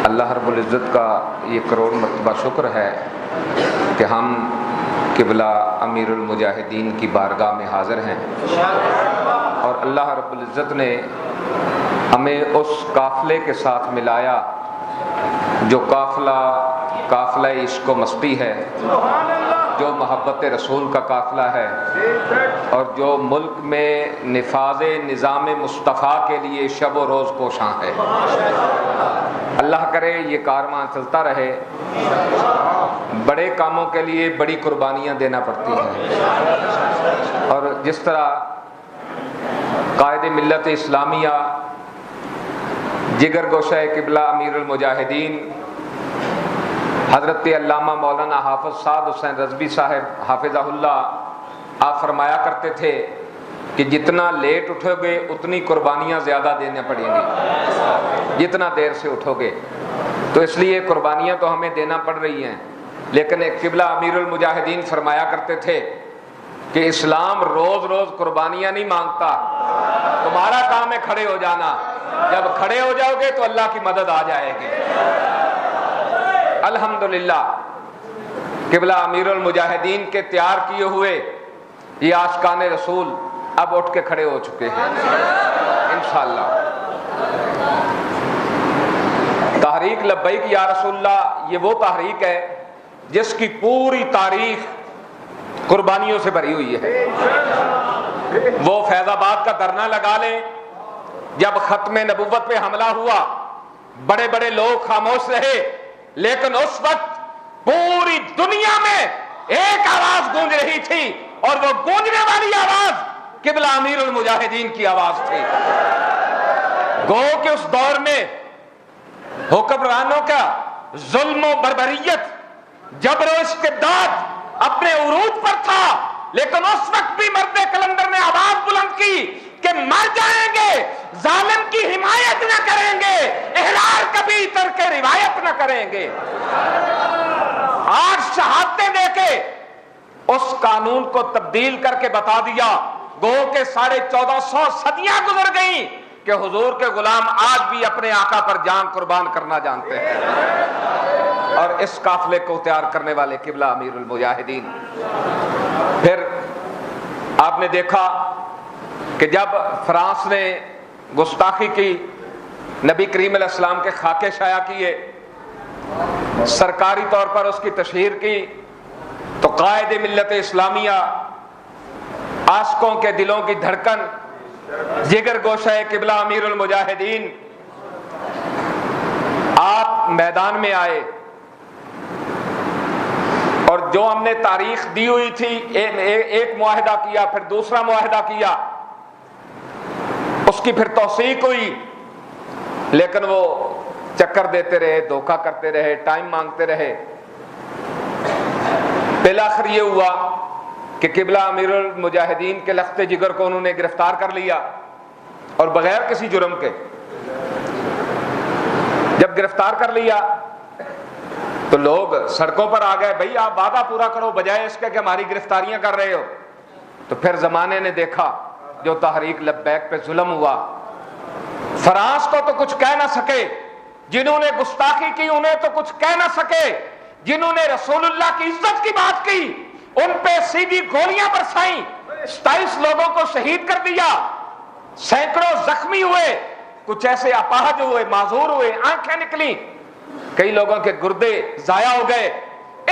اللہ رب العزت کا یہ کروڑ مرتبہ شکر ہے کہ ہم قبلہ امیر المجاہدین کی بارگاہ میں حاضر ہیں، اور اللہ رب العزت نے ہمیں اس قافلے کے ساتھ ملایا جو قافلہ عشق و مستی ہے، جو محبت رسول کا قافلہ ہے، اور جو ملک میں نفاذ نظام مصطفیٰ کے لیے شب و روز کوشاں ہے۔ اللہ کرے یہ کارواں چلتا رہے۔ بڑے کاموں کے لیے بڑی قربانیاں دینا پڑتی ہیں، اور جس طرح قائد ملت اسلامیہ جگر گوشہ قبلہ امیر المجاہدین حضرت علامہ مولانا حافظ سعد حسین رضوی صاحب حافظہ اللہ آپ فرمایا کرتے تھے کہ جتنا لیٹ اٹھو گے اتنی قربانیاں زیادہ دینا پڑیں گی جتنا دیر سے اٹھو گے، تو اس لیے قربانیاں تو ہمیں دینا پڑ رہی ہیں، لیکن قبلہ امیر المجاہدین فرمایا کرتے تھے کہ اسلام روز روز قربانیاں نہیں مانگتا، تمہارا کام ہے کھڑے ہو جانا، جب کھڑے ہو جاؤ گے تو اللہ کی مدد آ جائے گی۔ الحمدللہ قبلہ امیر المجاہدین کے تیار کیے ہوئے یہ عاشقان رسول اب اٹھ کے کھڑے ہو چکے ہیں انشاءاللہ۔ تحریک لبیک یا رسول اللہ یہ وہ تحریک ہے جس کی پوری تاریخ قربانیوں سے بھری ہوئی ہے۔ وہ فیض آباد کا دھرنا لگا لیں، جب ختم نبوت پہ حملہ ہوا بڑے بڑے لوگ خاموش رہے، لیکن اس وقت پوری دنیا میں ایک آواز گونج رہی تھی، اور وہ گونجنے والی آواز قبلہ امیر المجاہدین کی آواز تھی۔ گو کہ اس دور میں حکمرانوں کا ظلم و بربریت، جبر و استبداد اپنے عروج پر تھا، لیکن اس وقت بھی مرد کلندر نے آواز بلند کی کہ مر جائیں گے، ظالم کی حمایت نہ کریں گے، احرار کبھی ترک روایت نہ کریں گے۔ آج شہادتیں دے کے اس قانون کو تبدیل کر کے بتا دیا، گو کہ 1450 صدیاں گزر گئیں کہ حضور کے غلام آج بھی اپنے آقا پر جان قربان کرنا جانتے ہیں، اور اس قافلے کو تیار کرنے والے قبلہ امیر المجاہدین۔ پھر آپ نے دیکھا کہ جب فرانس نے گستاخی کی، نبی کریم علیہ السلام کے خاکے شائع کیے، سرکاری طور پر اس کی تشہیر کی، تو قائد ملت اسلامیہ، عاشقوں کے دلوں کی دھڑکن، جگر گوشہ قبلہ امیر المجاہدین، آپ میدان میں آئے، اور جو ہم نے تاریخ دی ہوئی تھی، ایک معاہدہ کیا، پھر دوسرا معاہدہ کیا، اس کی پھر توثیق ہوئی، لیکن وہ چکر دیتے رہے، دھوکہ کرتے رہے، ٹائم مانگتے رہے۔ بالآخر یہ ہوا کہ قبلہ امیر المجاہدین کے لخت جگر کو انہوں نے گرفتار کر لیا، اور بغیر کسی جرم کے جب گرفتار کر لیا تو لوگ سڑکوں پر آ گئے، بھئی آپ وعدہ پورا کرو بجائے اس کے کہ ہماری گرفتاریاں کر رہے ہو۔ تو پھر زمانے نے دیکھا جو تحریک لبیک پہ ظلم ہوا، فرانس کو تو کچھ کہہ نہ سکے، جنہوں نے گستاخی کی انہیں تو کچھ کہہ نہ سکے، جنہوں نے رسول اللہ کی عزت کی بات کی ان پہ سیدھی گولیاں برسائیں، 27 لوگوں کو شہید کر دیا، سینکڑوں زخمی ہوئے، کچھ ایسے اپاہج ہوئے، معذور ہوئے، آنکھیں نکلی، کئی لوگوں کے گردے ضائع ہو گئے۔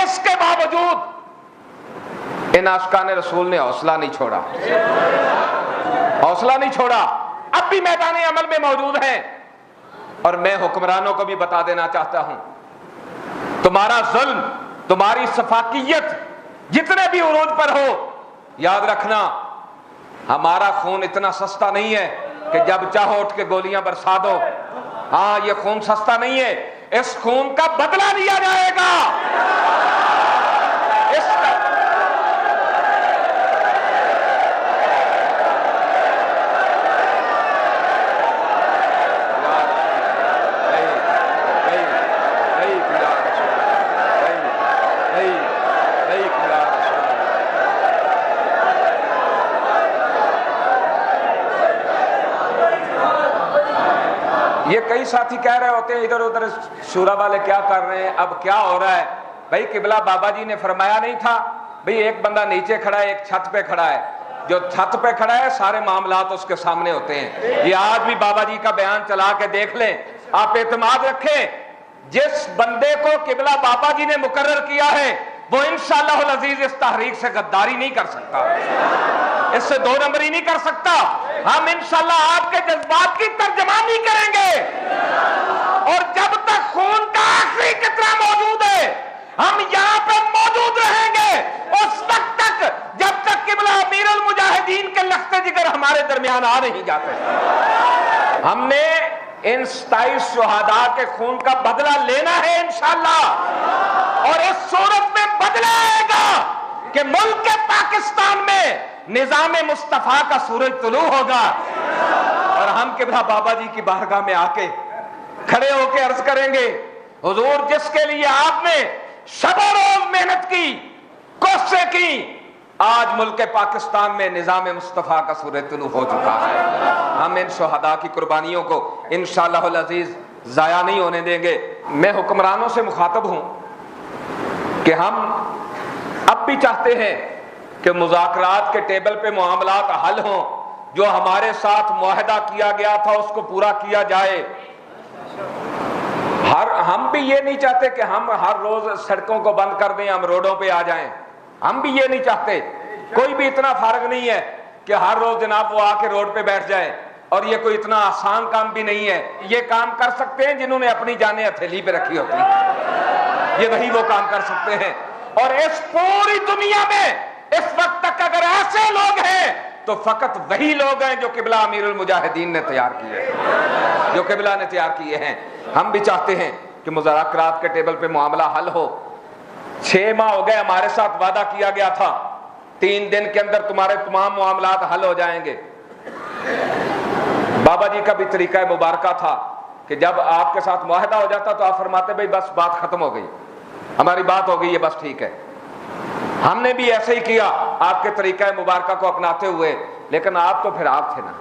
اس کے باوجود ان عاشقان رسول نے حوصلہ نہیں چھوڑا، حوصلہ نہیں چھوڑا، اب بھی میدان عمل میں موجود ہیں۔ اور میں حکمرانوں کو بھی بتا دینا چاہتا ہوں، تمہارا ظلم، تمہاری سفاکیت جتنے بھی عروج پر ہو، یاد رکھنا ہمارا خون اتنا سستا نہیں ہے کہ جب چاہو اٹھ کے گولیاں برسا دو۔ ہاں یہ خون سستا نہیں ہے، اس خون کا بدلہ لیا جائے گا۔ یہ کئی ساتھی کہہ رہے ہوتے ہیں ادھر ادھر شورا والے کیا کر رہے ہیں، اب کیا ہو رہا ہے؟ بھائی قبلہ بابا جی نے فرمایا نہیں تھا بھئی ایک بندہ نیچے کھڑا ہے ایک چھت پہ کھڑا ہے، جو چھت پہ کھڑا ہے سارے معاملات اس کے سامنے ہوتے ہیں۔ یہ آج بھی بابا جی کا بیان چلا کے دیکھ لیں، آپ اعتماد رکھیں، جس بندے کو قبلہ بابا جی نے مقرر کیا ہے وہ انشاءاللہ العزیز اس تحریک سے غداری نہیں کر سکتا، اس سے دو نمبری نہیں کر سکتا۔ ہم انشاءاللہ آپ کے جذبات کی ترجمانی کریں گے، اور جب تک خون کا آخری قطرہ موجود ہے ہم یہاں پہ موجود رہیں گے، اس وقت تک جب تک قبلہ امیر المجاہدین کے لخت جگر ہمارے درمیان آ نہیں جاتے۔ ہم نے ان 27 شہداء کے خون کا بدلہ لینا ہے انشاءاللہ، اور اس صورت میں بدلہ آئے گا کہ ملک پاکستان میں نظام مصطفیٰ کا سورج طلوع ہوگا، اور ہم قبلہ بابا جی کی بارگاہ میں آ کے کھڑے ہو کے عرض کریں گے حضور جس کے لیے آپ نے شب و روز محنت کی، کوششیں کی، آج ملک پاکستان میں نظام مصطفیٰ کا سورج طلوع ہو چکا ہے۔ ہم ان شہداء کی قربانیوں کو انشاءاللہ العزیز ضائع نہیں ہونے دیں گے۔ میں حکمرانوں سے مخاطب ہوں کہ ہم اب بھی چاہتے ہیں کہ مذاکرات کے ٹیبل پہ معاملات حل ہوں، جو ہمارے ساتھ معاہدہ کیا گیا تھا اس کو پورا کیا جائے۔ ہم بھی یہ نہیں چاہتے کہ ہم ہر روز سڑکوں کو بند کر دیں، ہم روڈوں پہ آ جائیں، ہم بھی یہ نہیں چاہتے۔ کوئی بھی اتنا فارغ نہیں ہے کہ ہر روز جناب وہ آ کے روڈ پہ بیٹھ جائے، اور یہ کوئی اتنا آسان کام بھی نہیں ہے۔ یہ کام کر سکتے ہیں جنہوں نے اپنی جانیں ہتھیلی پہ رکھی ہوتی ہیں، یہ وہی وہ کام کر سکتے ہیں۔ اور اس پوری دنیا میں اس وقت تک اگر ایسے لوگ ہیں تو فقط وہی لوگ ہیں جو قبلہ امیر المجاہدین نے تیار کیے، جو قبلہ نے تیار کیے ہیں۔ ہم بھی چاہتے ہیں کہ مذاکرات کے ٹیبل پہ معاملہ حل ہو۔ 6 ماہ ہو گئے، ہمارے ساتھ وعدہ کیا گیا تھا 3 دن کے اندر تمہارے تمام معاملات حل ہو جائیں گے۔ بابا جی کا بھی طریقہ مبارکہ تھا کہ جب آپ کے ساتھ معاہدہ ہو جاتا تو آپ فرماتے بھائی بس بات ختم ہو گئی، ہماری بات ہو گئی ہے، بس ٹھیک ہے۔ ہم نے بھی ایسے ہی کیا آپ کے طریقہ مبارکہ کو اپناتے ہوئے، لیکن آپ تو پھر آپ تھے نا،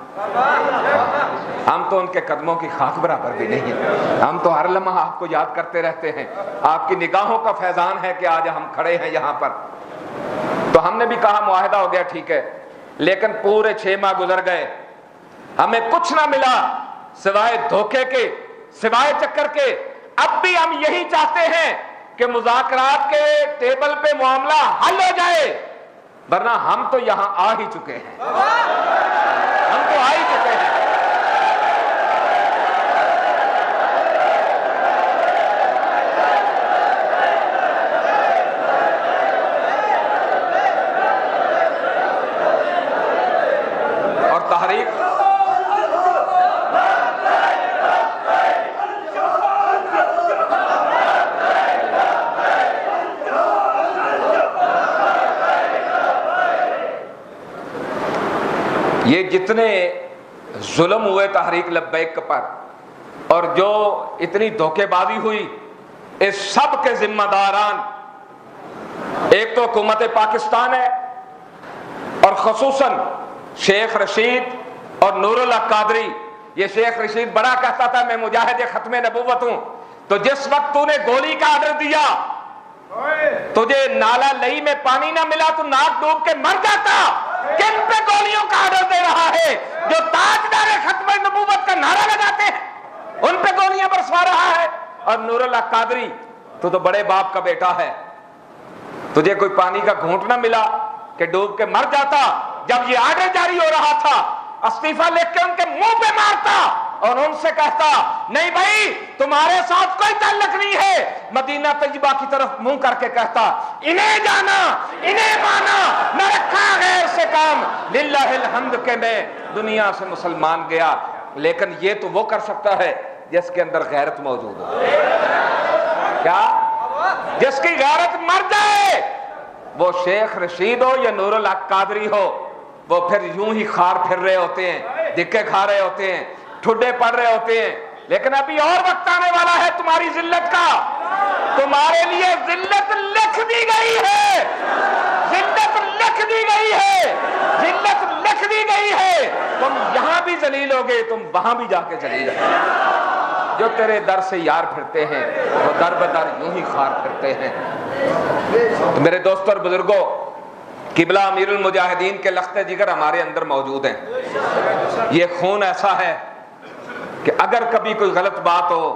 ہم تو ان کے قدموں کی خاک برابر بھی نہیں ہیں، ہم تو ہر لمحہ آپ کو یاد کرتے رہتے ہیں۔ آپ کی نگاہوں کا فیضان ہے کہ آج ہم کھڑے ہیں یہاں پر۔ تو ہم نے بھی کہا معاہدہ ہو گیا ٹھیک ہے، لیکن پورے 6 ماہ گزر گئے، ہمیں کچھ نہ ملا سوائے دھوکے کے، سوائے چکر کے۔ اب بھی ہم یہی چاہتے ہیں کہ مذاکرات کے ٹیبل پہ معاملہ حل ہو جائے، ورنہ ہم تو یہاں آ ہی چکے ہیں، ہم تو آ ہی چکے ہیں۔ اور تحریک یہ جتنے ظلم ہوئے تحریک لبیک پر اور جو اتنی دھوکے بازی ہوئی، اس سب کے ذمہ داران ایک تو حکومت پاکستان ہے، اور خصوصاً شیخ رشید اور نور اللہ قادری۔ یہ شیخ رشید بڑا کہتا تھا میں مجاہد ختم نبوت ہوں، تو جس وقت تو نے گولی کا آرڈر دیا، تجھے نالا لئی میں پانی نہ ملا تو ناک ڈوب کے مر جاتا۔ کن پہ گولیوں کا آرڈر دے رہا ہے؟ جو تاجدار ختم نبوت کا نعرہ لگاتے ہیں ان پہ گولیاں برسوا رہا ہے۔ اور نور اللہ قادری تو بڑے باپ کا بیٹا ہے، تجھے کوئی پانی کا گھونٹ نہ ملا کہ ڈوب کے مر جاتا؟ جب یہ آرڈر جاری ہو رہا تھا استعفیٰ لکھ کے ان کے منہ پہ مارتا اور ان سے کہتا نہیں بھائی تمہارے ساتھ کوئی تعلق نہیں ہے۔ مدینہ طیبہ کی طرف منہ کر کے کہتا انہیں جانا انہیں مانا، نہ رکھا غیر سے کام، للہ الحمد کہ میں دنیا سے مسلمان گیا۔ لیکن یہ تو وہ کر سکتا ہے جس کے اندر غیرت موجود ہو، کیا جس کی غیرت مر جائے، وہ شیخ رشید ہو یا نور اللہ قادری ہو، وہ پھر یوں ہی خار پھر رہے ہوتے ہیں، دھکے کھا رہے ہوتے ہیں، ٹھڈے پڑ رہے ہوتے ہیں۔ لیکن ابھی اور وقت آنے والا ہے تمہاری ذلت کا، تمہارے لیے ذلت لکھ دی گئی ہے، ذلت لکھ دی گئی ہے، ذلت لکھ دی گئی ہے۔ تم یہاں بھی ذلیل ہوگے، تم وہاں بھی جا کے ذلیل ہوگے۔ جو تیرے در سے یار پھرتے ہیں وہ در بدر یوں ہی خار پھرتے ہیں۔ تو میرے دوستوں اور بزرگوں، قبلہ امیر المجاہدین کے لخت جگر ہمارے اندر موجود ہیں۔ یہ خون ایسا ہے کہ اگر کبھی کوئی غلط بات ہو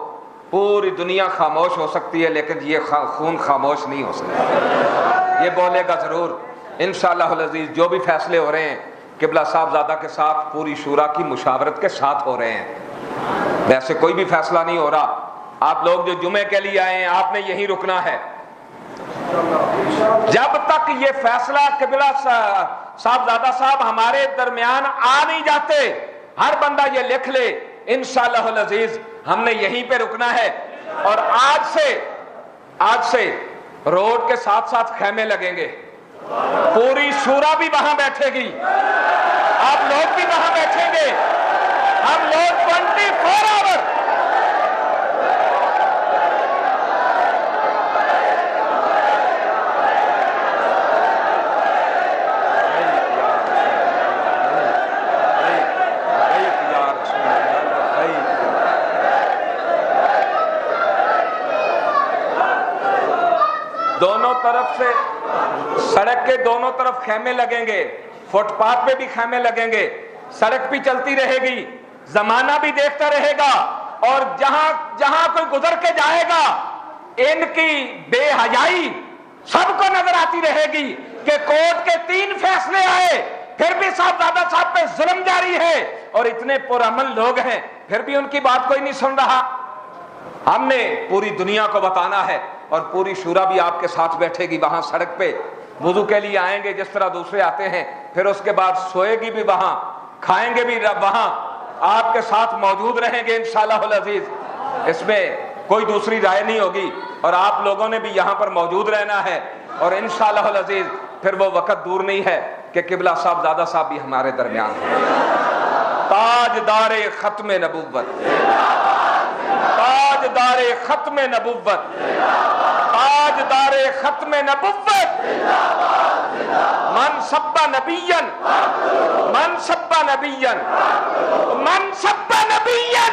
پوری دنیا خاموش ہو سکتی ہے، لیکن یہ خون خاموش نہیں ہو سکتا، یہ بولے گا ضرور۔ انشاءاللہ العزیز جو بھی فیصلے ہو رہے ہیں قبلہ صاحبزادہ کے ساتھ پوری شورا کی مشاورت کے ساتھ ہو رہے ہیں، ویسے کوئی بھی فیصلہ نہیں ہو رہا۔ آپ لوگ جو جمعے کے لیے آئے ہیں آپ نے یہی رکنا ہے، جب تک یہ فیصلہ قبلہ صاحبزادہ صاحب ہمارے درمیان آ نہیں جاتے، ہر بندہ یہ لکھ لے انشاءاللہ العزیز ہم نے یہیں پہ رکنا ہے۔ اور آج سے روڈ کے ساتھ ساتھ خیمے لگیں گے، پوری شورا بھی وہاں بیٹھے گی، آپ لوگ بھی وہاں بیٹھیں گے، ہم لوگ 24 آور دونوں طرف سے سڑک کے دونوں طرف خیمے لگیں گے، فٹ پاتھ پہ بھی خیمے لگیں گے، سڑک بھی چلتی رہے گی، زمانہ بھی دیکھتا رہے گا، اور جہاں کوئی گزر کے جائے گا ان کی بے حیائی سب کو نظر آتی رہے گی کہ کورٹ کے 3 فیصلے آئے پھر بھی صاحبزادہ صاحب پہ ظلم جاری ہے، اور اتنے پرامن لوگ ہیں پھر بھی ان کی بات کوئی نہیں سن رہا۔ ہم نے پوری دنیا کو بتانا ہے، اور پوری شورا بھی آپ کے ساتھ بیٹھے گی وہاں سڑک پہ، وضو کے لیے آئیں گے جس طرح دوسرے آتے ہیں، پھر اس کے بعد سوئے گی بھی وہاں، کھائیں گے بھی وہاں، آپ کے ساتھ موجود رہیں گے انشاءاللہ العزیز۔ اس میں کوئی دوسری رائے نہیں ہوگی، اور آپ لوگوں نے بھی یہاں پر موجود رہنا ہے، اور انشاءاللہ العزیز پھر وہ وقت دور نہیں ہے کہ قبلہ صاحبزادہ صاحب بھی ہمارے درمیان ہیں۔ تاجدار ختم نبوت، تاجدار ختم نبوت، تاجدار ختم نبوت، من سب نبیا، من سب نبیا، من سب نبیا